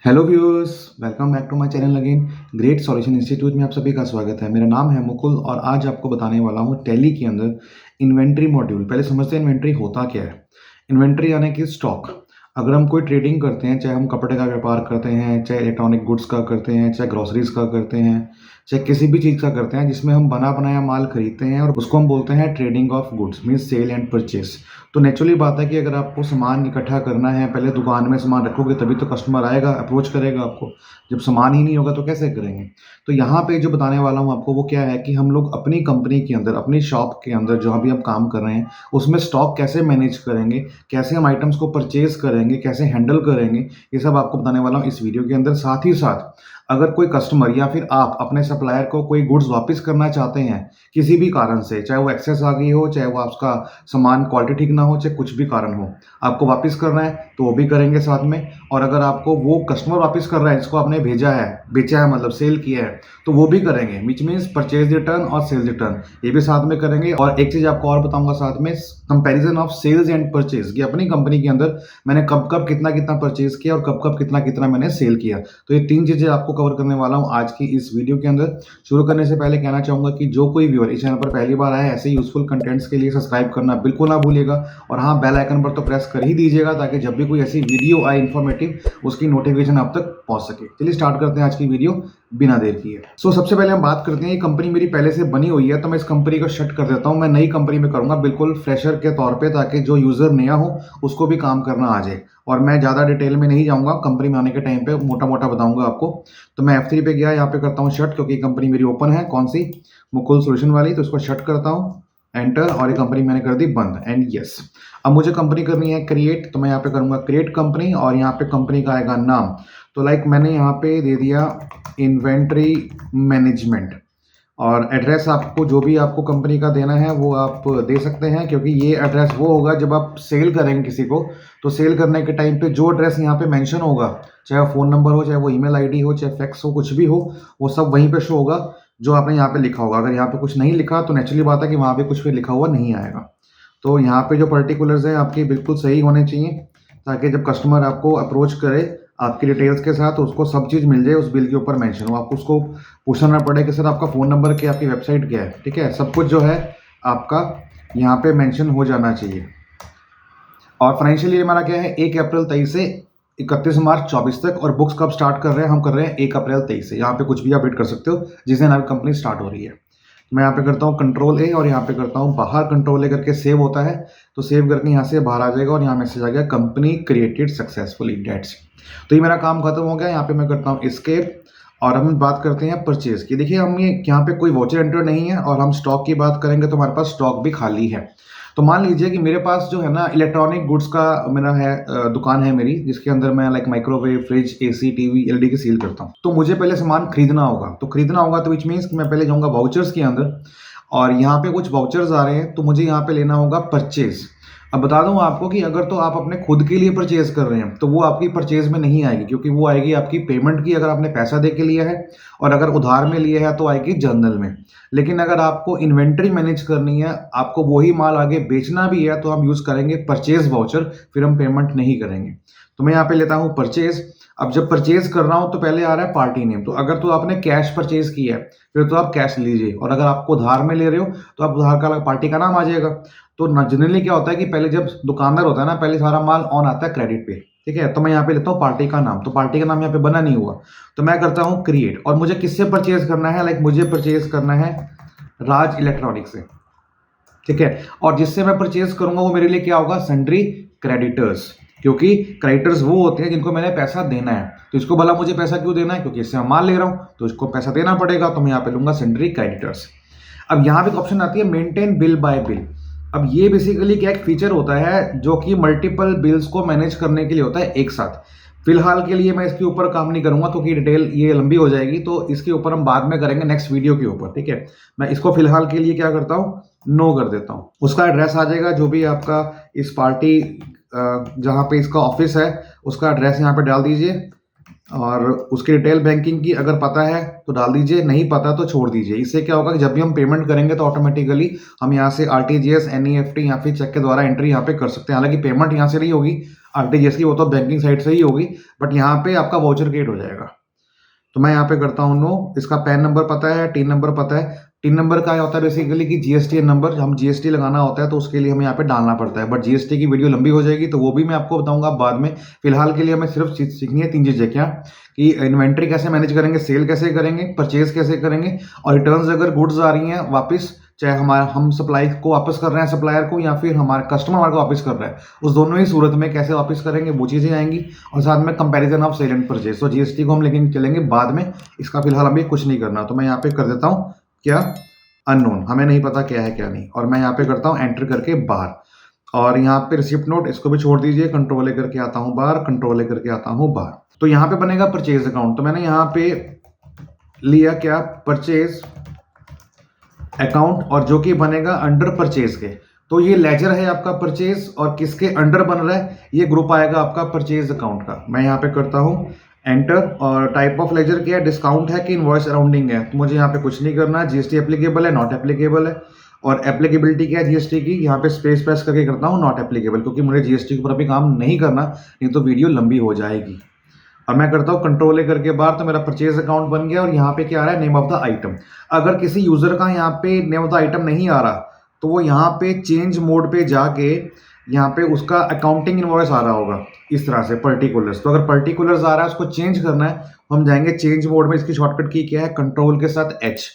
Hello viewers, welcome back to my channel again. Great solution institute में आप सभी का स्वागत है। मेरा नाम है मुकुल और आज आपको बताने वाला हूँ टैली के अंदर इन्वेंट्री मॉड्यूल। पहले समझते हैं इन्वेंट्री होता क्या है। इन्वेंट्री यानी कि स्टॉक। अगर हम कोई ट्रेडिंग करते हैं, चाहे हम कपड़े का व्यापार करते हैं, चाहे इलेक्ट्रॉनिक गुड्स का करते हैं, चाहे ग्रोसरीज का करते हैं, चाहे किसी भी चीज़ का करते हैं जिसमें हम बना बनाया माल खरीदते हैं, और उसको हम बोलते हैं trading of goods, means sale and purchase. तो नेचुरली बात है कि अगर आपको सामान इकट्ठा करना है, पहले दुकान में सामान रखोगे तभी तो कस्टमर आएगा, अप्रोच करेगा आपको। जब सामान ही नहीं होगा तो कैसे करेंगे। तो यहाँ पे जो बताने वाला हूँ आपको वो क्या है कि हम लोग अपनी कंपनी के अंदर, अपनी शॉप के अंदर जहाँ भी हम काम कर रहे हैं उसमें स्टॉक कैसे मैनेज करेंगे, कैसे हम आइटम्स को परचेज करेंगे, कैसे हैंडल करेंगे, ये सब आपको बताने वाला हूँ इस वीडियो के अंदर। साथ ही साथ अगर कोई कस्टमर या फिर आप अपने सप्लायर को कोई गुड्स वापस करना चाहते हैं किसी भी कारण से, चाहे वो एक्सेस आ गई हो, चाहे वो आपका सामान क्वालिटी ठीक ना हो, चाहे कुछ भी कारण हो, आपको वापस करना है तो वो भी करेंगे साथ में। और अगर आपको वो कस्टमर वापस कर रहा है जिसको आपने भेजा है, बेचा है मतलब सेल किया है, तो वो भी करेंगे, विच मीन्स परचेज रिटर्न और सेल्स रिटर्न, ये भी साथ में करेंगे। और एक चीज़ आपको और बताऊंगा साथ में, comparison of sales and purchase, कि अपनी कंपनी के अंदर मैंने कब कब कितना कितना परचेज किया और कब कब कितना कितना मैंने सेल किया। तो ये तीन चीज़ें आपको कवर करने वाला हूँ आज की इस वीडियो के अंदर। शुरू करने से पहले कहना चाहूँगा कि जो कोई व्यूअर इस चैनल पर पहली बार आया है, ऐसे यूजफुल कंटेंट्स के लिए सब्सक्राइब करना बिल्कुल ना भूलिएगा, और हाँ, बेल आइकन पर तो प्रेस कर ही दीजिएगा ताकि जब भी कोई ऐसी वीडियो आए इन्फॉर्मेटिव, उसकी नोटिफिकेशन आप तक पहुँच सके। चलिए स्टार्ट करते हैं आज की वीडियो बिना देर किए। सबसे पहले हम बात करते हैं, ये कंपनी मेरी पहले से बनी हुई है तो मैं इस कंपनी को शट कर देता हूँ। मैं नई कंपनी में करूँगा बिल्कुल फ्रेशर के तौर पे, ताकि जो यूज़र नया हो उसको भी काम करना आ जाए। और मैं ज़्यादा डिटेल में नहीं जाऊँगा, कंपनी में आने के टाइम पे मोटा मोटा बताऊँगा आपको। तो मैं F3 पे गया, यहाँ पे करता हूँ शट, क्योंकि कंपनी मेरी ओपन है, कौन सी, मुकुल सोल्यूशन वाली, तो इसको शट करता हूँ, एंटर, और ये कंपनी मैंने कर दी बंद, एंड यस। अब मुझे कंपनी करनी है क्रिएट, तो मैं यहाँ पे करूँगा क्रिएट कंपनी, और यहाँ पे कंपनी का आएगा नाम। तो लाइक मैंने यहाँ पे दे दिया इन्वेंट्री मैनेजमेंट, और एड्रेस आपको जो भी आपको कंपनी का देना है वो आप दे सकते हैं, क्योंकि ये एड्रेस वो होगा जब आप सेल करेंगे किसी को, तो सेल करने के टाइम पे जो एड्रेस यहाँ पे मेंशन होगा, चाहे वो फ़ोन नंबर हो, चाहे वो ईमेल आईडी हो, चाहे फैक्स हो, कुछ भी हो, वो सब वहीं पे शो होगा जो आपने यहाँ पे लिखा होगा। अगर यहाँ पे कुछ नहीं लिखा तो नेचुरली बात है कि वहाँ पे कुछ भी लिखा हुआ नहीं आएगा। तो यहाँ पे जो पर्टिकुलर्स हैं आपके बिल्कुल सही होने चाहिए, ताकि जब कस्टमर आपको अप्रोच करे आपकी डिटेल्स के साथ, उसको सब चीज़ मिल जाए, उस बिल के ऊपर मेंशन हो, आपको उसको पूछना ना पड़े कि सर आपका फ़ोन नंबर क्या, आपकी वेबसाइट क्या है। ठीक है, सब कुछ जो है आपका यहाँ पे मेंशन हो जाना चाहिए। और फाइनेंशियल ईयर हमारा क्या है, 1 अप्रैल 23 से 31 मार्च 24 तक, और बुक्स कब स्टार्ट कर रहे हैं, हम कर रहे हैं 1 अप्रैल 23 से। यहाँ पे कुछ भी अपडेट कर सकते हो जिस दिन आपकी कंपनी स्टार्ट हो रही है। मैं यहाँ पे करता हूँ कंट्रोल ए, और यहाँ पे करता हूँ बाहर कंट्रोल ए करके सेव होता है, तो सेव करके यहाँ से बाहर आ जाएगा और यहाँ मैसेज आ गया कंपनी क्रिएटेड सक्सेसफुली, डेट्स। तो ये मेरा काम खत्म हो गया। यहाँ पे मैं करता हूँ एस्केप, और हम बात करते हैं परचेज की। देखिए, हम ये यहाँ पे कोई वॉचर एंटर नहीं है, और हम स्टॉक की बात करेंगे तो हमारे पास स्टॉक भी खाली है। तो मान लीजिए कि मेरे पास जो है ना इलेक्ट्रॉनिक गुड्स का मेरा है, दुकान है मेरी, जिसके अंदर मैं like microwave, fridge, AC, TV, LED की सेल करता हूँ। तो मुझे पहले सामान खरीदना होगा, तो खरीदना होगा तो विच मीन्स कि मैं पहले जाऊँगा वाउचर्स के अंदर, और यहाँ पे कुछ वाउचर्स आ रहे हैं तो मुझे यहाँ पे लेना होगा परचेज। अब बता दूं आपको कि अगर तो आप अपने खुद के लिए परचेज कर रहे हैं तो वो आपकी परचेज में नहीं आएगी, क्योंकि वो आएगी आपकी पेमेंट की, अगर आपने पैसा दे के लिया है, और अगर उधार में लिया है तो आएगी जर्नल में। लेकिन अगर आपको इन्वेंट्री मैनेज करनी है, आपको वही माल आगे बेचना भी है, तो हम यूज़ करेंगे परचेज वाउचर, फिर हम पेमेंट नहीं करेंगे। तो मैं यहाँ पे लेता हूँ परचेज। अब जब परचेज कर रहा हूँ तो पहले आ रहा है पार्टी नेम, तो अगर तो आपने कैश परचेज किया है फिर तो आप कैश लीजिए, और अगर आपको उधार में ले रहे हो तो आप उधार का पार्टी का नाम आ जाएगा। तो जनरली क्या होता है कि पहले जब दुकानदार होता है ना, पहले सारा माल ऑन आता है क्रेडिट पे। ठीक है, तो मैं यहाँ पे लेता हूँ पार्टी का नाम, तो पार्टी का नाम यहाँ पे बना नहीं हुआ, तो मैं करता हूँ क्रिएट। और मुझे किससे परचेज करना है, लाइक मुझे परचेज करना है राज इलेक्ट्रॉनिक से। ठीक है, और जिससे मैं परचेज करूंगा वो मेरे लिए क्या होगा, सन्ड्री क्रेडिटर्स, क्योंकि क्रेडिटर्स वो होते हैं जिनको मैंने पैसा देना है। तो इसको भला मुझे पैसा क्यों देना है, क्योंकि इससे मैं माल ले रहा हूं तो इसको पैसा देना पड़ेगा, तो मैं यहाँ पे लूंगा सन्ड्री क्रेडिटर्स। अब यहाँ पे एक ऑप्शन आती है मेंटेन बिल बाय बिल। अब ये बेसिकली क्या एक फीचर होता है जो कि मल्टीपल बिल्स को मैनेज करने के लिए होता है एक साथ। फिलहाल के लिए मैं इसके ऊपर काम नहीं करूंगा क्योंकि डिटेल ये लंबी हो जाएगी, तो इसके ऊपर हम बाद में करेंगे नेक्स्ट वीडियो के ऊपर। ठीक है, मैं इसको फिलहाल के लिए क्या करता हूँ, नो कर देता हूँ। उसका एड्रेस आ जाएगा जो भी आपका इस पार्टी जहाँ पे इसका ऑफिस है उसका एड्रेस यहाँ पे डाल दीजिए, और उसकी रिटेल बैंकिंग की अगर पता है तो डाल दीजिए, नहीं पता तो छोड़ दीजिए। इससे क्या होगा कि जब भी हम पेमेंट करेंगे तो ऑटोमेटिकली हम यहाँ से आरटीजीएस, एनईएफटी या फिर चेक के द्वारा एंट्री यहाँ पे कर सकते हैं। हालांकि पेमेंट यहाँ से नहीं होगी, आरटीजीएस की वो तो बैंकिंग साइट से ही होगी, बट यहाँ पे आपका वाउचर क्रिएट हो जाएगा। तो मैं यहाँ पे करता हूँ नो। इसका पैन नंबर पता है, टीन नंबर पता है। टीन नंबर का होता है बेसिकली कि जीएसटी नंबर, हम जीएसटी लगाना होता है तो उसके लिए हमें यहाँ पे डालना पड़ता है, बट जीएसटी की वीडियो लंबी हो जाएगी तो वो भी मैं आपको बताऊंगा बाद में। फिलहाल के लिए हमें सिर्फ सीखनी है 3 चीज़ें, क्या कि इन्वेंट्री कैसे मैनेज करेंगे, सेल कैसे करेंगे, परचेज कैसे करेंगे, और रिटर्न्स अगर गुड्स आ रही हैं वापस, चाहे हम सप्लाई को वापस कर रहे हैं सप्लायर को या फिर हमारे कस्टमर हमारे को वापस कर रहा है, उस दोनों ही सूरत में कैसे वापस करेंगे वो चीज़ें आएंगी। और साथ में comparison of sale and purchase, तो जीएसटी को हम लेके चलेंगे बाद में, इसका फिलहाल अभी कुछ नहीं करना। तो मैं यहाँ पे कर देता हूँ क्या, अननोन, हमें नहीं पता क्या है क्या नहीं, और मैं यहाँ पे करता हूँ एंटर करके बाहर। और यहाँ पे रिसिप्ट नोट इसको भी छोड़ दीजिए, कंट्रोल लेकर के आता हूँ बाहर, कंट्रोल लेकर के आता हूँ बाहर। तो यहाँ पे बनेगा परचेज अकाउंट, तो मैंने यहाँ पे लिया क्या, परचेज अकाउंट, और जो कि बनेगा अंडर परचेज के। तो ये लेजर है आपका परचेज, और किसके अंडर बन रहा है, ये ग्रुप आएगा आपका परचेज अकाउंट का। मैं यहाँ पे करता हूँ एंटर, और टाइप ऑफ लेजर क्या है, डिस्काउंट है कि इनवॉइस अराउंडिंग है, तो मुझे यहाँ पे कुछ नहीं करना है। जीएसटी एप्लीकेबल है, नॉट एप्लीकेबल है, और एप्लीकेबिलिटी क्या है जीएसटी की, यहाँ पे स्पेस प्रेस करके करता हूँ नॉट एप्लीकेबल, क्योंकि मुझे जीएसटी के ऊपर अभी काम नहीं करना, नहीं तो वीडियो लंबी हो जाएगी। और मैं करता हूँ कंट्रोल ए करके बाहर, तो मेरा परचेज अकाउंट बन गया। और यहाँ पे क्या आ रहा है, नेम ऑफ द आइटम। अगर किसी यूजर का यहाँ पे नेम ऑफ द आइटम नहीं आ रहा तो वो यहाँ पे चेंज मोड पे जाके यहाँ पे उसका अकाउंटिंग इनवॉइस आ रहा होगा इस तरह से पर्टिकुलर्स। तो अगर पर्टिकुलर्स आ रहा है उसको चेंज करना है, हम जाएंगे चेंज मोड में। इसकी शॉर्टकट की क्या है, कंट्रोल के साथ एच,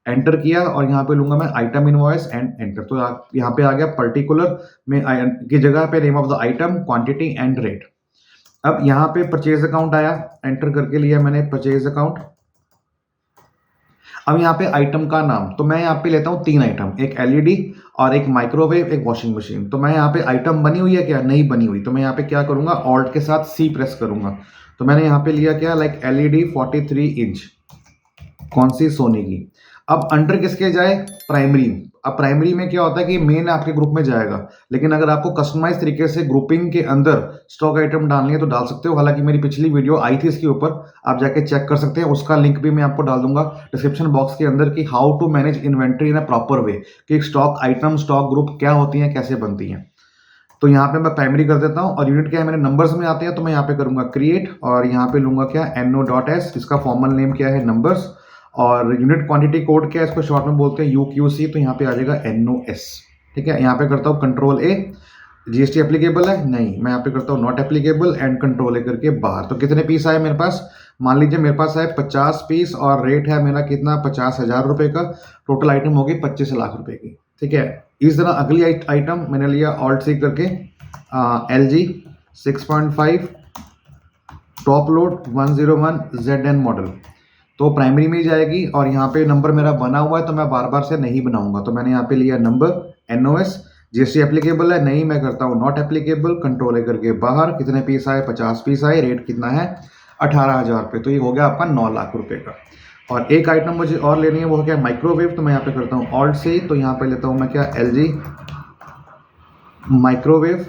एंटर किया, और यहाँ पे लूंगा मैं आइटम इनवॉइस एंड एंटर। तो यहाँ पे आ गया पर्टिकुलर में की जगह पे name of the item, quantity and rate. अब यहाँ पे परचेज अकाउंट आया, एंटर करके लिया मैंने परचेज अकाउंट। अब यहाँ पे आइटम का नाम, तो मैं यहाँ पे लेता हूँ 3 आइटम, एक एलईडी और एक माइक्रोवेव, एक वॉशिंग मशीन। तो मैं यहाँ पे आइटम बनी हुई है क्या, नहीं बनी हुई, तो मैं यहाँ पे क्या करूंगा, ऑल्ट के साथ सी प्रेस करूंगा। तो मैंने यहाँ पे लिया क्या, लाइक एलईडी 43 इंच, कौन सी, सोनी की। अब अंडर किसके जाए, प्राइमरी। अब प्राइमरी में क्या होता है कि मेन आपके ग्रुप में जाएगा, लेकिन अगर आपको कस्टमाइज तरीके से ग्रुपिंग के अंदर स्टॉक आइटम डालनी है तो डाल सकते हो। हालांकि मेरी पिछली वीडियो आई थी इसके ऊपर, आप जाके चेक कर सकते हैं, उसका लिंक भी मैं आपको डाल दूंगा डिस्क्रिप्शन बॉक्स के अंदर, कि how to manage inventory in a proper way, कि स्टॉक आइटम स्टॉक ग्रुप क्या होती हैं, कैसे बनती हैं। तो यहाँ पे मैं प्राइमरी कर देता हूँ, और यूनिट क्या है मेरे नंबर्स में आते हैं, तो मैं यहाँ पे करूंगा क्रिएट, और यहाँ पे लूंगा क्या, NO.S, इसका फॉर्मल नेम क्या है, नंबर्स, और यूनिट क्वांटिटी कोड क्या है, इसको शॉर्ट में बोलते हैं UQC, तो यहाँ पे आ जाएगा NOS। ठीक है, यहाँ पे करता हूँ कंट्रोल ए, जीएसटी एप्लीकेबल है, नहीं, मैं यहाँ पे करता हूँ नॉट एप्लीकेबल, एंड कंट्रोल ए करके बाहर। तो कितने पीस आए मेरे पास, मान लीजिए मेरे पास है 50 पीस, और रेट है मेरा कितना, 50,000 रुपये का। टोटल आइटम होगी 25 लाख रुपए की। ठीक है, इस तरह अगली आइटम मैंने लिया ऑल्ट सी करके, LG 6.5 top load 101 ZN model. तो प्राइमरी में ही जाएगी, और यहाँ पे नंबर मेरा बना हुआ है तो मैं बार बार से नहीं बनाऊंगा। तो मैंने यहाँ पे लिया नंबर, NOS, जीएसटी एप्लीकेबल है, नहीं, मैं करता हूँ नॉट एप्लीकेबल, कंट्रोल करके बाहर। कितने पीस आए, 50 पीस आए, रेट कितना है, 18,000 रुपये। तो ये हो गया आपका 9 लाख रुपए का। और एक आइटम मुझे और लेनी है, वो क्या, माइक्रोवेव। तो मैं यहाँ पे करता हूँ ऑल्ट से, तो यहाँ पे लेता हूँ मैं क्या, LG माइक्रोवेव,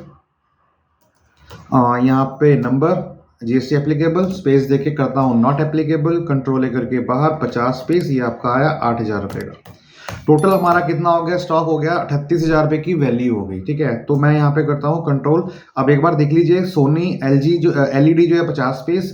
यहाँ पे नंबर, जीएसटी एप्लीकेबल, स्पेस देके करता हूँ नॉट एप्लीकेबल, कंट्रोल करके बाहर, 50 पीस, ये आपका आया 8,000 रुपये का। टोटल हमारा कितना हो गया, स्टॉक हो गया 38,000 रुपये की वैल्यू हो गई। ठीक है, तो मैं यहाँ पे करता हूँ कंट्रोल। अब एक बार देख लीजिए, सोनी LG जो LED जो है 50 पीस,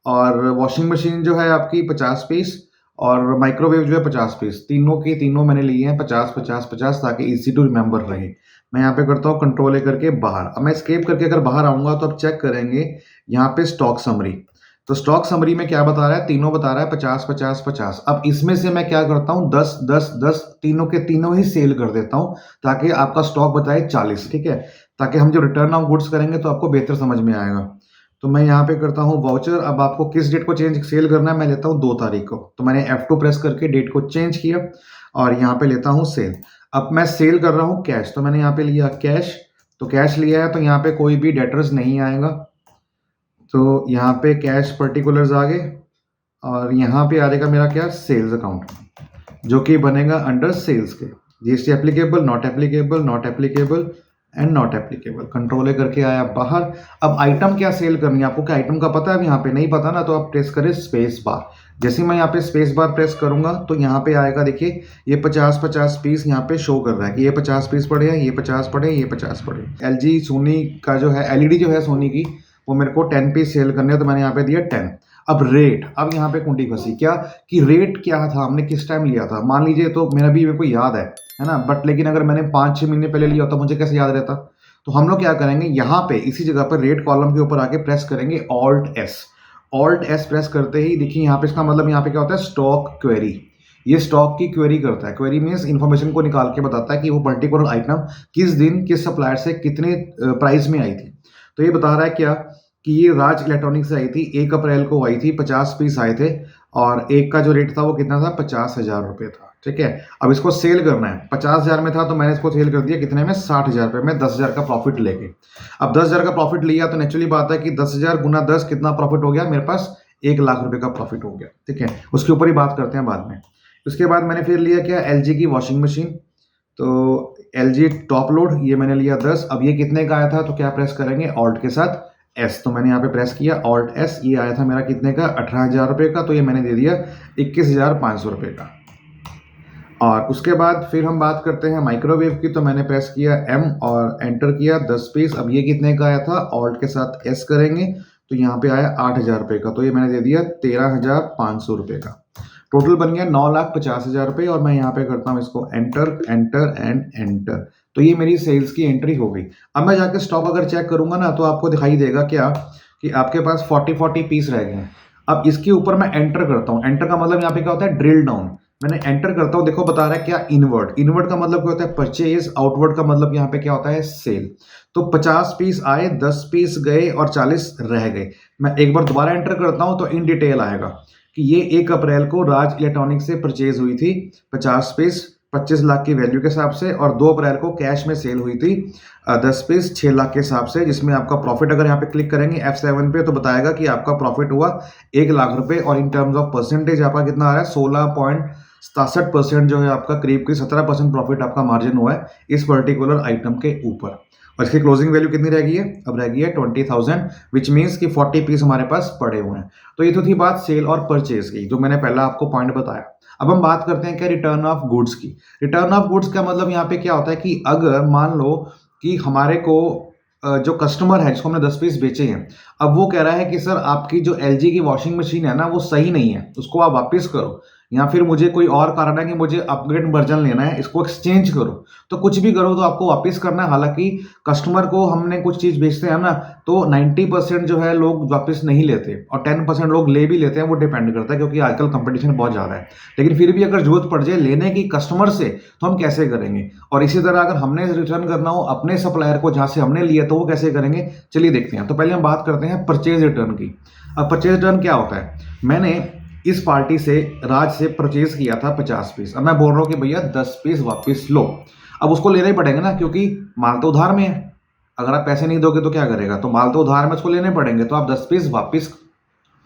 और वॉशिंग मशीन जो है आपकी 50 पीस, और माइक्रोवेव जो है 50 पीस, तीनों की तीनों मैंने लिए हैं 50 50 50, ताकि इजी टू रिमेंबर रहे। मैं यहाँ पे करता हूँ कंट्रोल ए करके बाहर। अब मैं स्केप करके अगर बाहर आऊँगा तो अब चेक करेंगे यहाँ पे स्टॉक समरी। तो स्टॉक समरी में क्या बता रहा है, तीनों बता रहा है 50 50 50। अब इसमें से मैं क्या करता हूँ, 10 10 10 तीनों के तीनों ही सेल कर देता हूँ, ताकि आपका स्टॉक बताए 40। ठीक है, ताकि हम जो रिटर्न ऑफ गुड्स करेंगे तो आपको बेहतर समझ में आएगा। तो मैं यहाँ पे करता हूँ वाउचर। अब आपको किस डेट को चेंज सेल करना है, मैं लेता हूँ 2 तारीख को। तो मैंने F2 प्रेस करके डेट को चेंज किया, और यहाँ पे लेता हूँ सेल। अब मैं सेल कर रहा हूँ कैश, तो मैंने यहाँ पे लिया कैश। तो कैश लिया है, तो यहाँ पे कोई भी डेटर्स नहीं आएगा, तो यहाँ पे कैश पर्टिकुलर्स आ गए, और यहाँ पे आ जाएगा मेरा क्या, सेल्स अकाउंट, जो कि बनेगा अंडर सेल्स के। GST applicable, not applicable, not applicable, and not applicable, control ए करके आया बाहर। अब आइटम क्या सेल करनी है आपको, क्या आइटम का पता है? यहाँ पे नहीं पता ना, तो आप प्रेस करें स्पेस बार। जैसे मैं यहाँ पे स्पेस बार प्रेस करूंगा तो यहाँ पे आएगा, देखिए ये 50-50 पीस यहाँ पे शो कर रहा है कि ये 50 पीस पड़े हैं, ये 50 पड़े, ये 50 पड़े। एलजी सोनी का जो है एलईडी जो है सोनी की, वो मेरे को 10 पीस सेल करने हैं, तो मैंने यहाँ पे दिया 10। अब रेट, अब यहाँ पे कुंडी फंसी क्या कि रेट क्या था, हमने किस टाइम लिया था, मान लीजिए, तो मेरे को याद है ना, बट लेकिन अगर मैंने 5-6 महीने पहले लिया होता मुझे कैसे याद रहता? तो हम लोग क्या करेंगे, यहाँ पे इसी जगह पर रेट कॉलम के ऊपर आके प्रेस करेंगे alt S. Alt S press करते ही देखिए यहाँ पे, इसका मतलब यहाँ पे क्या होता है, स्टॉक क्वेरी। ये स्टॉक की क्वेरी करता है। क्वेरी मीन्स इन्फॉर्मेशन को निकाल के बताता है कि वो पर्टिकुलर आइटम किस दिन किस सप्लायर से कितने प्राइस में आई थी। तो ये बता रहा है क्या कि ये राज इलेक्ट्रॉनिक से आई थी, 1 अप्रैल को आई थी, 50 पीस आए थे, और एक का जो रेट था वो कितना था, 50,000 रुपये था। ठीक है, अब इसको सेल करना है, 50,000 में था तो मैंने इसको सेल कर दिया कितने में, 60,000 रुपये में, 10,000 का प्रॉफिट लेके। अब 10,000 का प्रॉफिट लिया तो नेचुरली बात है कि 10,000 गुना 10 कितना प्रॉफिट हो गया मेरे पास, 1,00,000 रुपये का प्रॉफिट हो गया। ठीक है, उसके ऊपर ही बात करते हैं बाद में। उसके बाद मैंने फिर लिया क्या, एलजी की वॉशिंग मशीन। तो एलजी टॉप लोड ये मैंने लिया 10। अब ये कितने का आया था, तो क्या प्रेस करेंगे, ऑल्ट के साथ एस। तो मैंने यहाँ पे प्रेस किया ऑल्ट एस, ये आया था मेरा कितने का, 18,000 रुपये का, तो ये मैंने दे दिया 21,500 रुपये का। और उसके बाद फिर हम बात करते हैं माइक्रोवेव की। तो मैंने प्रेस किया एम और एंटर किया 10 पीस। अब ये कितने का आया था, ऑल्ट के साथ एस करेंगे तो यहाँ पे आया 8,000 रुपये का, तो ये मैंने दे दिया 13,500 रुपये का। टोटल बन गया 9,50,000 रुपये। और मैं यहाँ पे करता हूँ इसको एंटर एंटर एंड एंटर, तो ये मेरी सेल्स की एंट्री हो गई। अब मैं जाके स्टॉक अगर चेक करूंगा ना तो आपको दिखाई देगा क्या कि आपके पास 40 पीस रह गए हैं। अब इसके ऊपर मैं एंटर करता हूँ, एंटर का मतलब यहाँ पे क्या होता है, ड्रिल डाउन। मैंने एंटर करता हूँ, देखो बता रहा है क्या, इनवर्ड। इनवर्ड का मतलब क्या होता है, परचेज। आउटवर्ड का मतलब यहाँ पे क्या होता है, सेल। तो 50 पीस आए, 10 पीस गए और 40 रह गए। मैं एक बार दोबारा एंटर करता हूँ तो इन डिटेल आएगा कि ये 1 अप्रैल को राज इलेक्ट्रॉनिक से परचेज हुई थी 50 पीस 25 लाख की वैल्यू के हिसाब से, और 2 अप्रैल को कैश में सेल हुई थी 10 पीस 6 लाख के हिसाब से, जिसमें आपका प्रॉफिट अगर यहाँ पे क्लिक करेंगे F7 पे तो बताएगा कि आपका प्रॉफिट हुआ 1,00,000 रुपये। और इन टर्म्स ऑफ परसेंटेज आपका कितना आ रहा है, 16.67% जो है आपका, करीब 17% प्रॉफिट आपका मार्जिन हुआ है इस पर्टिकुलर आइटम के ऊपर। और इसकी क्लोजिंग वैल्यू कितनी रह गई है, अब रह गई है 20,000, विच मीन्स कि 40 पीस हमारे पास पड़े हुए हैं। तो ये तो थी बात सेल और परचेज की, जो मैंने पहला आपको पॉइंट बताया। अब हम बात करते हैं क्या, रिटर्न ऑफ गुड्स की। रिटर्न ऑफ गुड्स का मतलब यहाँ पे क्या होता है कि अगर मान लो कि हमारे को जो कस्टमर है जिसको हमने 10 पीस बेचे हैं, अब वो कह रहा है कि सर आपकी जो एलजी की वॉशिंग मशीन है ना वो सही नहीं है, उसको आप वापस करो, या फिर मुझे कोई और कारण है कि मुझे अपग्रेड वर्जन लेना है, इसको एक्सचेंज करो। तो कुछ भी करो तो आपको वापस करना है। हालांकि कस्टमर को हमने कुछ चीज़ बेचते हैं ना, तो 90% जो है लोग वापस नहीं लेते और 10% लोग ले भी लेते हैं, वो डिपेंड करता है, क्योंकि आजकल कंपटीशन बहुत ज़्यादा है। लेकिन फिर भी अगर जरूरत पड़ जाए लेने की कस्टमर से तो हम कैसे करेंगे। और इसी तरह अगर हमने रिटर्न करना हो अपने सप्लायर को जहाँ से हमने लिया तो वो कैसे करेंगे, चलिए देखते हैं। तो पहले हम बात करते हैं परचेज रिटर्न की। अब परचेज रिटर्न क्या होता है, मैंने इस पार्टी से राज से परचेज किया था 50 पीस। अब मैं बोल रहा हूँ कि भैया 10 पीस वापस लो। अब उसको लेने ही पड़ेंगे ना, क्योंकि माल तो उधार में है। अगर आप पैसे नहीं दोगे तो क्या करेगा, तो माल तो उधार में, उसको लेने पड़ेंगे। तो आप 10 पीस वापस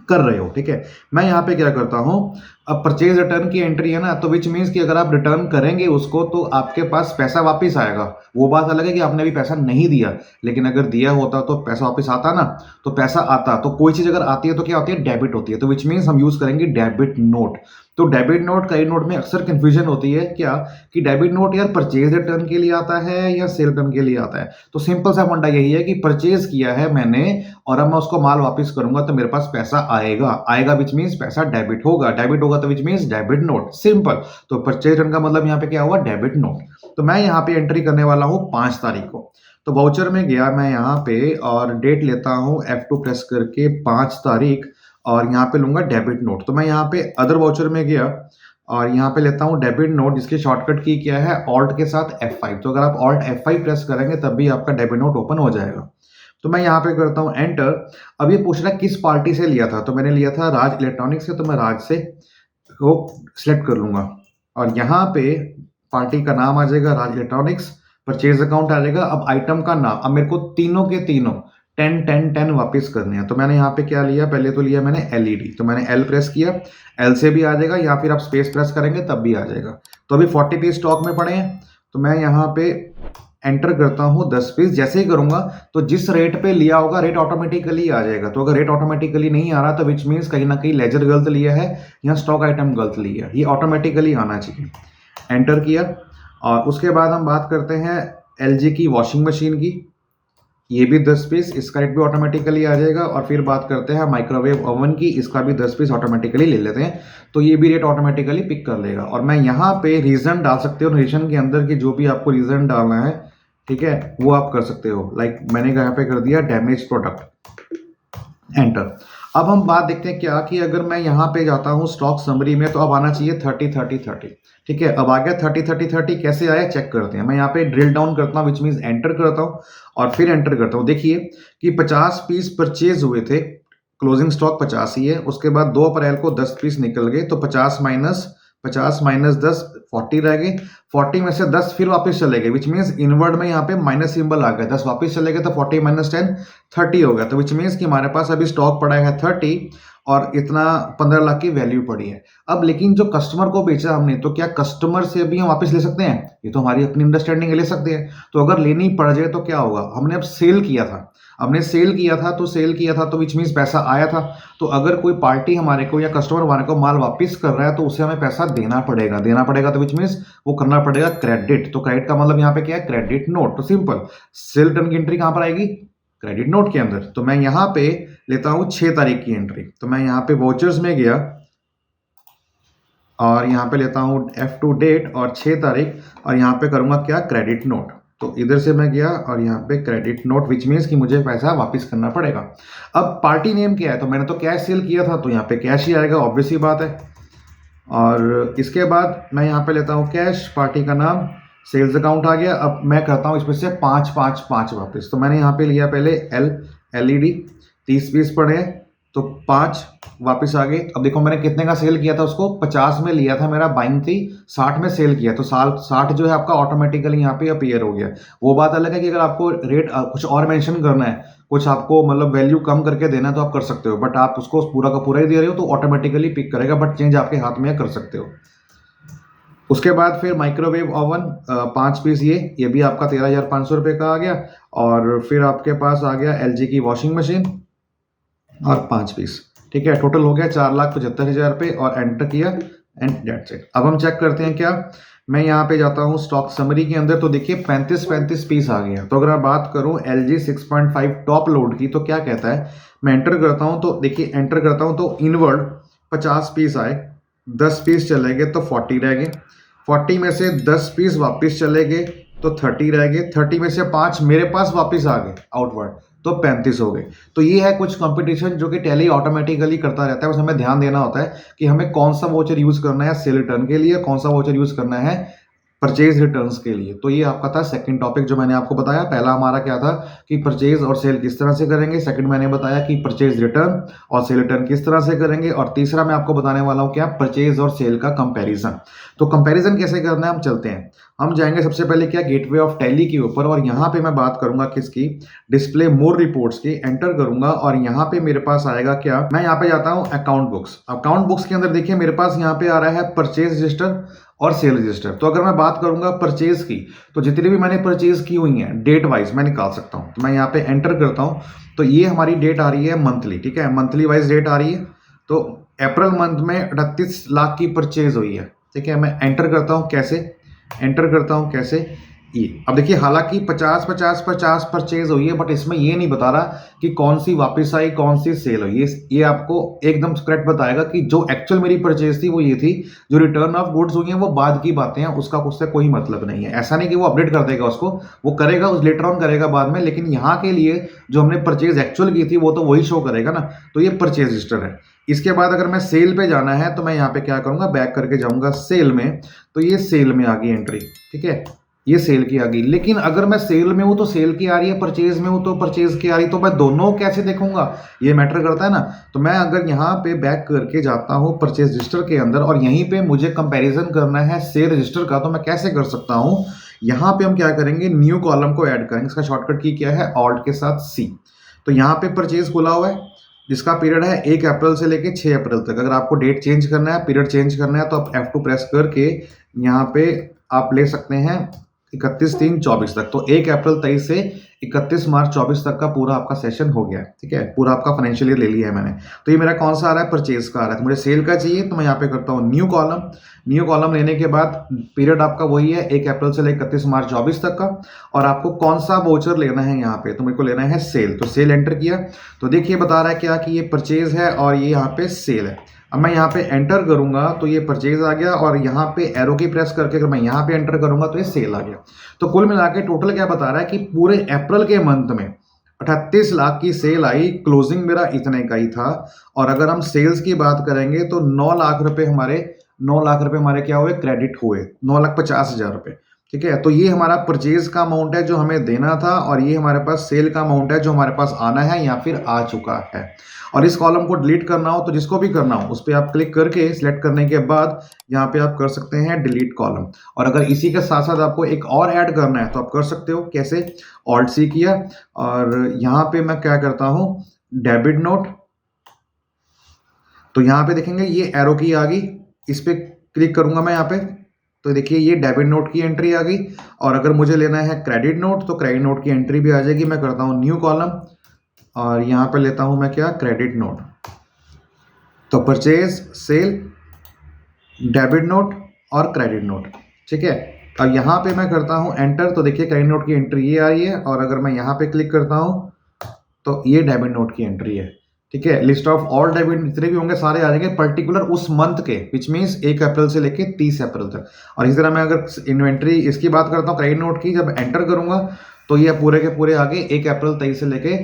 कर रहे हो। ठीक है, मैं यहाँ पे क्या करता हूँ, अब परचेज रिटर्न की एंट्री है ना, तो विच मीन्स कि अगर आप रिटर्न करेंगे उसको तो आपके पास पैसा वापस आएगा। वो बात अलग है कि आपने अभी पैसा नहीं दिया, लेकिन अगर दिया होता तो पैसा वापस आता ना, तो पैसा आता। तो कोई चीज़ अगर आती है तो क्या होती है, डेबिट होती है। तो विच मीन्स हम यूज़ करेंगे डेबिट नोट। तो डेबिट नोट, कई नोट में अक्सर कंफ्यूजन होती है क्या कि डेबिट नोट यार परचेज रिटर्न के लिए आता है या सेल रिटर्न के लिए आता है। तो सिंपल सा फंडा यही है कि परचेज किया है मैंने और अब मैं उसको माल वापस करूंगा तो मेरे पास पैसा आएगा विच मीन्स पैसा डेबिट होगा तो which means debit note, simple. तो परचेज रिटर्न का मतलब यहाँ पे क्या हुआ, डेबिट नोट। तो मैं यहाँ पे एंट्री करने वाला हूँ 5 तारीख को। तो वाउचर में गया मैं यहाँ पे और डेट लेता हूँ F2 प्रेस करके 5 तारीख, और यहाँ पे लूंगा डेबिट नोट। तो मैं यहाँ पे अदर वाउचर में गया और यहाँ पे लेता हूँ डेबिट नोट, जिसकी शॉर्टकट की क्या है, ऑल्ट के साथ F5। तो अगर आप ऑल्ट F5 प्रेस करेंगे तब भी आपका डेबिट नोट ओपन हो जाएगा। तो मैं यहाँ पे करता हूँ एंटर। अब ये पूछ रहा है किस पार्टी से लिया था, तो मैंने लिया था राज इलेक्ट्रॉनिक्स से, तो मैं राज से को सिलेक्ट कर लूंगा और यहाँ पे पार्टी का नाम आ जाएगा राज इलेक्ट्रॉनिक्स, परचेज अकाउंट आ जाएगा। अब आइटम का नाम, अब मेरे को तीनों के तीनों 10 10 10 वापस करने हैं। तो मैंने यहाँ पे क्या लिया, पहले तो लिया मैंने एलईडी, तो मैंने एल प्रेस किया, एल से भी आ जाएगा या फिर आप स्पेस प्रेस करेंगे तब भी आ जाएगा। तो अभी 40 पीस स्टॉक में पड़े हैं, तो मैं यहाँ पे एंटर करता हूँ 10 पीस। जैसे ही करूंगा तो जिस रेट पे लिया होगा रेट ऑटोमेटिकली आ जाएगा। तो अगर रेट ऑटोमेटिकली नहीं आ रहा तो विच मीन्स कहीं ना कहीं लेजर गलत लिया है या स्टॉक आइटम गलत लिया है, ये ऑटोमेटिकली आना चाहिए। एंटर किया और उसके बाद हम बात करते हैं एलजी की वॉशिंग मशीन की, ये भी 10 पीस, इसका रेट भी ऑटोमेटिकली आ जाएगा। और फिर बात करते हैं माइक्रोवेव ओवन की, इसका भी 10 पीस ऑटोमेटिकली ले लेते हैं, तो ये भी रेट ऑटोमेटिकली पिक कर लेगा। और मैं यहाँ पे रीज़न डाल सकते हो रीजन के अंदर की, जो भी आपको रीज़न डालना है, ठीक है, वो आप कर सकते हो। लाइक मैंने यहाँ पे कर दिया डैमेज प्रोडक्ट, एंटर। अब हम बात देखते हैं क्या कि अगर मैं यहाँ पे जाता हूँ स्टॉक समरी में, तो अब आना चाहिए 30-30-30, ठीक है। अब आ गया 30-30-30, कैसे आया चेक करते हैं। मैं यहाँ पे ड्रिल डाउन करता हूँ, विच मीन्स एंटर करता हूँ और फिर एंटर करता हूँ। देखिए कि 50 पीस परचेज हुए थे, क्लोजिंग स्टॉक 50 ही है। उसके बाद 2 अप्रैल को 10 पीस निकल गए, तो 50 माइनस 10 40 रह गए। 40 में से 10 फिर वापस चले गए, विच मीन्स इनवर्ड में यहाँ पे माइनस सिंबल आ गया। 10 वापस चले गए तो 40 माइनस 10 30 हो गया। तो विच मीन्स कि हमारे पास अभी स्टॉक पड़ा है 30 और इतना 15 लाख की वैल्यू पड़ी है। अब लेकिन जो कस्टमर को बेचा हमने, तो क्या कस्टमर से भी हम वापस ले सकते हैं? ये तो हमारी अपनी अंडरस्टैंडिंग है, ले सकते हैं। तो अगर लेनी पड़ जाए तो क्या होगा, हमने अब सेल किया था, तो विच मीन्स पैसा आया था। तो अगर कोई पार्टी हमारे को या कस्टमर हमारे को माल वापस कर रहा है तो उसे हमें पैसा देना पड़ेगा। तो विच मीन्स वो करना पड़ेगा क्रेडिट। तो क्रेडिट का मतलब यहाँ पे क्या है, क्रेडिट नोट। तो सिंपल, सेल रिटर्न की एंट्री कहाँ पर आएगी, क्रेडिट नोट के अंदर। तो मैं यहाँ पे लेता हूँ 6 तारीख की एंट्री। तो मैं यहाँ पे वाउचर्स में गया और यहाँ पे लेता हूँ F2 डेट और 6 तारीख, और यहाँ पे करूँगा क्या, क्रेडिट नोट। तो इधर से मैं गया और यहाँ पे क्रेडिट नोट, विच मीन्स कि मुझे पैसा वापस करना पड़ेगा। अब पार्टी नेम क्या है, तो मैंने तो कैश सेल किया था, तो यहाँ पे कैश ही आएगा, ऑब्वियस ही बात है। और इसके बाद मैं यहाँ पे लेता हूँ कैश, पार्टी का नाम, सेल्स अकाउंट आ गया। अब मैं करता हूँ इसमें से 5 वापस। तो मैंने यहाँ पे लिया पहले LED 30 पीस पड़े हैं, तो 5 वापस आ गए। अब देखो मैंने कितने का सेल किया था, उसको 50 में लिया था, मेरा बाइंग थी, 60 में सेल किया, तो 60 जो है आपका ऑटोमेटिकली यहाँ पे अपीयर हो गया। वो बात अलग है कि अगर आपको रेट कुछ और मेंशन करना है, कुछ आपको मतलब वैल्यू कम करके देना है, तो आप कर सकते हो, बट आप उसको पूरा का पूरा ही दे रहे हो तो ऑटोमेटिकली पिक करेगा, बट चेंज आपके हाथ में कर सकते हो। उसके बाद फिर माइक्रोवेव ओवन 5 पीस, ये भी आपका 13,500 रुपये का आ गया। और फिर आपके पास आ गया LG की वॉशिंग मशीन और 5 पीस, ठीक है। टोटल हो गया 4,75,000 रुपये और एंटर किया एंड डेट्स इट। अब हम चेक करते हैं क्या, मैं यहाँ पे जाता हूँ स्टॉक समरी के अंदर, तो देखिए 35 पीस आ गया। तो अगर मैं बात करूँ LG 6.5 टॉप लोड की, तो क्या कहता है, मैं एंटर करता हूँ, तो देखिए एंटर करता हूँ तो इनवर्ड 50 पीस आए, 10 पीस चले गए तो 40 रह गए। 40 में से 10 पीस वापस चले गए तो 30 रह गए। 30 में से 5 मेरे पास वापस आ गए आउटवर्ड, तो 35 हो गए। तो ये है कुछ कंपटीशन जो कि टैली ऑटोमेटिकली करता रहता है। बस हमें ध्यान देना होता है कि हमें कौन सा वोचर यूज करना है सेल रिटर्न के लिए, कौन सा वोचर यूज करना है परचेज रिटर्न्स के लिए। तो ये आपका था सेकंड टॉपिक जो मैंने आपको बताया। पहला हमारा क्या था कि परचेज और सेल किस तरह से करेंगे, सेकंड मैंने बताया कि परचेज रिटर्न और सेल रिटर्न किस तरह से करेंगे, और तीसरा मैं आपको बताने वाला हूँ क्या, परचेज और सेल का कंपैरिजन। तो कंपैरिजन कैसे करना है, हम चलते हैं। हम जाएंगे सबसे पहले क्या, गेटवे ऑफ टैली के ऊपर, और यहाँ पे मैं बात करूंगा किसकी, डिस्प्ले मोर रिपोर्ट्स की। एंटर करूंगा और यहाँ पे मेरे पास आएगा क्या, मैं यहाँ पे जाता हूँ अकाउंट बुक्स। अकाउंट बुक्स के अंदर देखिए मेरे पास यहाँ पे आ रहा है परचेज रजिस्टर और सेल रजिस्टर। तो अगर मैं बात करूंगा परचेज की, तो जितनी भी मैंने परचेज की हुई हैं डेट वाइज मैं निकाल सकता हूं। तो मैं यहाँ पे एंटर करता हूं, तो ये हमारी डेट आ रही है मंथली, ठीक है, मंथली वाइज डेट आ रही है। तो अप्रैल मंथ में 38 लाख की परचेज हुई है, ठीक है। मैं एंटर करता हूँ कैसे, ये अब देखिए, हालांकि 50 परचेज हुई है, बट इसमें ये नहीं बता रहा कि कौन सी वापस आई, कौन सी सेल हुई। ये आपको एकदम करेक्ट बताएगा कि जो एक्चुअल मेरी परचेज थी वो ये थी, जो रिटर्न ऑफ गुड्स हुई हैं वो बाद की बातें हैं, उसका उससे कोई मतलब नहीं है। ऐसा नहीं कि वो अपडेट कर देगा उसको, वो करेगा, उस लेटर ऑन करेगा बाद में, लेकिन यहाँ के लिए जो हमने परचेज एक्चुअल की थी वो तो वही शो करेगा ना। तो ये परचेज रजिस्टर है। इसके बाद अगर मैं सेल पे जाना है, तो मैं यहाँ पे क्या करूंगा, बैक करके जाऊंगा सेल में, तो ये सेल में आ गई एंट्री, ठीक है, ये सेल की आ गई। लेकिन अगर मैं सेल में हूं तो सेल की आ रही है, परचेज में हूं तो परचेज की आ रही है, तो मैं दोनों कैसे देखूंगा, ये मैटर करता है ना। तो मैं अगर यहाँ पे बैक करके जाता हूं परचेज रजिस्टर के अंदर, और यहीं पे मुझे कंपैरिजन करना है सेल रजिस्टर का, तो मैं कैसे कर सकता हूं, यहाँ पे हम क्या करेंगे, न्यू कॉलम को ऐड करेंगे। इसका शॉर्टकट की क्या है, ऑल्ट के साथ C। तो यहाँ पे परचेज खुला हुआ है, जिसका पीरियड है 1 अप्रैल से लेके 6 अप्रैल तक। अगर आपको डेट चेंज करना है, पीरियड चेंज करना है, तो आप F2 प्रेस करके यहाँ पे आप ले सकते हैं 31/3/24 तक। तो 1 अप्रैल 23 से 31 मार्च 24 तक का पूरा आपका सेशन हो गया है, ठीक है। पूरा आपका फाइनेंशियल ईयर ले लिया है मैंने। तो ये मेरा कौन सा आ रहा है, परचेज का आ रहा है। तो मुझे सेल का चाहिए, तो मैं यहाँ पे करता हूँ न्यू कॉलम। न्यू कॉलम लेने के बाद पीरियड आपका वही है 1 अप्रैल से लेकर 31 मार्च 24 तक का। और आपको कौन सा वाउचर लेना है यहाँ पे, तो मेरे को लेना है सेल। तो सेल एंटर किया, तो देखिए बता रहा है क्या कि ये परचेज है और ये यहाँ पे सेल है। अब मैं यहाँ पे एंटर करूंगा तो ये परचेज आ गया, और यहाँ पे एरो की प्रेस करके अगर मैं यहाँ पे एंटर करूंगा तो ये सेल आ गया। तो कुल मिला के टोटल क्या बता रहा है कि पूरे अप्रैल के मंथ में 38 लाख की सेल आई, क्लोजिंग मेरा इतने का ही था। और अगर हम सेल्स की बात करेंगे तो 9 लाख रुपए हमारे क्या हुए, क्रेडिट हुए, 9,50,000 रुपए, ठीक है। तो ये हमारा परचेज का अमाउंट है जो हमें देना था, और ये हमारे पास सेल का अमाउंट है जो हमारे पास आना है या फिर आ चुका है। और इस कॉलम को डिलीट करना हो तो जिसको भी करना हो उस पर आप क्लिक करके सिलेक्ट करने के बाद यहाँ पे आप कर सकते हैं डिलीट कॉलम। और अगर इसी के साथ साथ आपको एक और ऐड करना है तो आप कर सकते हो। कैसे, ऑल्ट सी किया और यहाँ पे मैं क्या करता हूँ, डेबिट नोट। तो यहाँ पे देखेंगे ये एरो की आ गई, इस पे क्लिक करूंगा मैं यहाँ पे, तो देखिए ये डेबिट नोट की एंट्री आ गई। और अगर मुझे लेना है क्रेडिट नोट तो क्रेडिट नोट की एंट्री भी आ जाएगी। मैं करता हूँ न्यू कॉलम और यहाँ पे लेता हूँ मैं क्या, क्रेडिट नोट। तो परचेज, सेल, डेबिट नोट और क्रेडिट नोट, ठीक है। अब यहाँ पे मैं करता हूँ एंटर, तो देखिए क्रेडिट नोट की एंट्री ये आई है। और अगर मैं यहाँ पे क्लिक करता हूँ तो ये डेबिट नोट की एंट्री है, ठीक है। लिस्ट ऑफ ऑल डेबिट जितने भी होंगे सारे आ जाएंगे पर्टिकुलर उस मंथ के, विच मीन्स 1 अप्रैल से लेके 30 अप्रैल तक। और इस तरह मैं अगर इन्वेंट्री इसकी बात करता हूँ क्रेडिट नोट की, जब एंटर करूंगा तो ये पूरे के पूरे आगे 1 अप्रैल 23 से लेके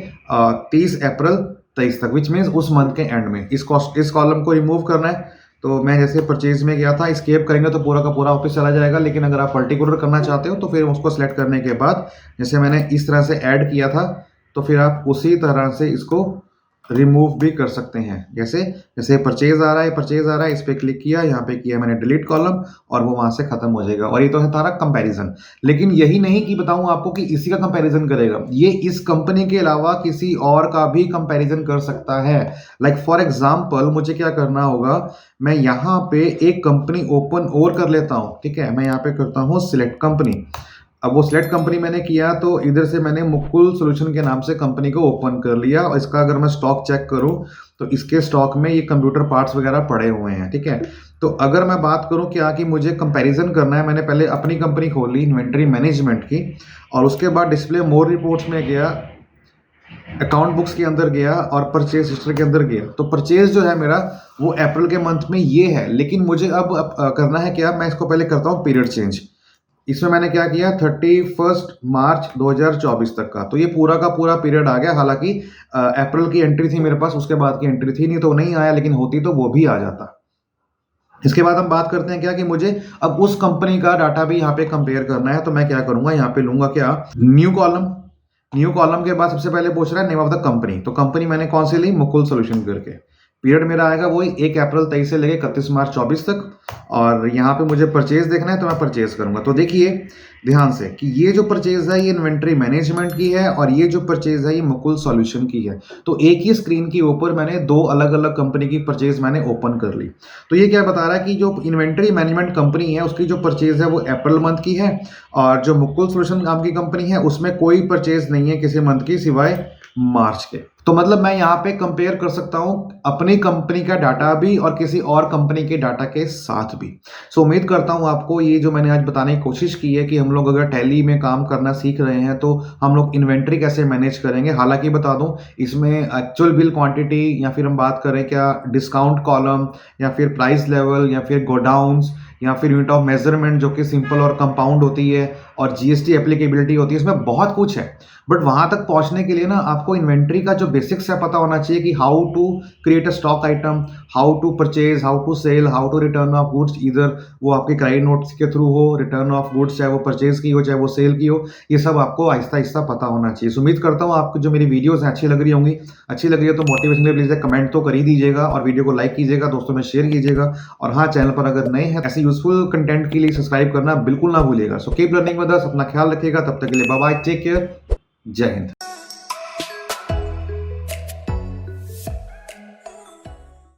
30 अप्रैल 23 तक, विच मीन्स उस मंथ के एंड में। इस कॉलम को रिमूव करना है, तो मैं जैसे परचेज में गया था, एस्केप करेंगे तो पूरा का पूरा वापस चला जाएगा। लेकिन अगर आप पर्टिकुलर करना चाहते हो तो फिर उसको सिलेक्ट करने के बाद जैसे मैंने इस तरह से ऐड किया था, तो फिर आप उसी तरह से इसको रिमूव भी कर सकते हैं। जैसे परचेज आ रहा है, इस पे क्लिक किया, यहाँ पे किया मैंने डिलीट कॉलम, और वो वहां से खत्म हो जाएगा। और ये तो है तारा कंपैरिजन। लेकिन यही नहीं कि बताऊं आपको कि इसी का कंपैरिजन करेगा, ये इस कंपनी के अलावा किसी और का भी कंपैरिजन कर सकता है। लाइक फॉर एग्जाम्पल मुझे क्या करना होगा, मैं यहाँ पे एक कंपनी ओपन और कर लेता हूँ, ठीक है। मैं यहाँ पे करता हूँ सिलेक्ट कंपनी। अब वो सिलेक्ट कंपनी मैंने किया तो इधर से मैंने मुकुल सॉल्यूशन के नाम से कंपनी को ओपन कर लिया। और इसका अगर मैं स्टॉक चेक करूं तो इसके स्टॉक में ये कंप्यूटर पार्ट्स वगैरह पड़े हुए हैं, ठीक है। तो अगर मैं बात करूं क्या कि मुझे कंपैरिजन करना है, मैंने पहले अपनी कंपनी खोली इन्वेंट्री मैनेजमेंट की, और उसके बाद डिस्प्ले मोर रिपोर्ट्स में गया, अकाउंट बुक्स के अंदर गया और परचेज हिस्ट्री के अंदर गया। तो परचेज जो है मेरा वो अप्रैल के मंथ में ये है। लेकिन मुझे अब करना है क्या, मैं इसको पहले करता हूँ पीरियड चेंज। इसमें मैंने क्या किया, 31 मार्च 2024 तक का, तो ये पूरा का पूरा पीरियड आ गया। हालांकि अप्रैल की एंट्री थी मेरे पास, उसके बाद की एंट्री थी नहीं, तो नहीं आया, लेकिन होती तो वो भी आ जाता। इसके बाद हम बात करते हैं क्या कि मुझे अब उस कंपनी का डाटा भी यहाँ पे कंपेयर करना है। तो मैं क्या करूंगा, यहाँ पे लूंगा क्या, न्यू कॉलम। न्यू कॉलम के बाद सबसे पहले पूछ रहा है नेम ऑफ द कंपनी। तो कंपनी मैंने कौन सी ली, मुकुल सॉल्यूशन करके। पीरियड मेरा आएगा वही 1 अप्रैल 23 से लेके 31 मार्च 24 तक। और यहाँ पे मुझे परचेज देखना है तो मैं परचेज करूंगा। तो देखिए ध्यान से कि ये जो परचेज है ये इन्वेंट्री मैनेजमेंट की है, और ये जो परचेज है ये मुकुल सॉल्यूशन की है। तो एक ही स्क्रीन के ऊपर मैंने दो अलग अलग कंपनी की परचेज मैंने ओपन कर ली। तो ये क्या बता रहा है कि जो इन्वेंट्री मैनेजमेंट कंपनी है उसकी जो परचेज है वो अप्रैल मंथ की है, और जो मुकुल सॉल्यूशन नाम की कंपनी है उसमें कोई परचेज नहीं है किसी मंथ की सिवाय मार्च के। तो मतलब मैं यहाँ पे कंपेयर कर सकता हूँ अपनी कंपनी का डाटा भी और किसी और कंपनी के डाटा के साथ भी। सो उम्मीद करता हूँ आपको ये जो मैंने आज बताने की कोशिश की है कि हम लोग अगर टैली में काम करना सीख रहे हैं तो हम लोग इन्वेंट्री कैसे मैनेज करेंगे। हालांकि बता दूं इसमें एक्चुअल बिल क्वांटिटी, या फिर हम बात करें क्या डिस्काउंट कॉलम, या फिर प्राइस लेवल, या फिर गोडाउन्स, या फिर यूनिट ऑफ मेजरमेंट जो कि सिंपल और कंपाउंड होती है, और जीएसटी एप्लीकेबिलिटी होती है, इसमें बहुत कुछ है। बट वहां तक पहुंचने के लिए ना आपको इन्वेंट्री का जो बेसिक्स है पता होना चाहिए कि how to create a stock item, how to purchase, how to sell, how to return of goods, इधर वो आपके क्रेडिट नोट्स के थ्रू हो, रिटर्न ऑफ गुड्स चाहे वो परचेज की हो चाहे वो सेल की हो, ये सब आपको आहिस्ता आहिस्ता पता होना चाहिए। उम्मीद करता हूँ आपको जो मेरी वीडियोस हैं अच्छी लग रही होंगी। अच्छी लग रही है तो मोटिवेशन के लिए प्लीज कमेंट तो कर ही दीजिएगा, और वीडियो को लाइक कीजिएगा, दोस्तों में शेयर कीजिएगा। और हाँ, चैनल पर अगर नए हैं ऐसे यूजफुल कंटेंट के लिए सब्सक्राइब करना बिल्कुल ना भूलिएगा। So keep learning with us, अपना ख्याल रखिएगा, तब तक के लिए बाय बाय, टेक केयर, जय हिंद।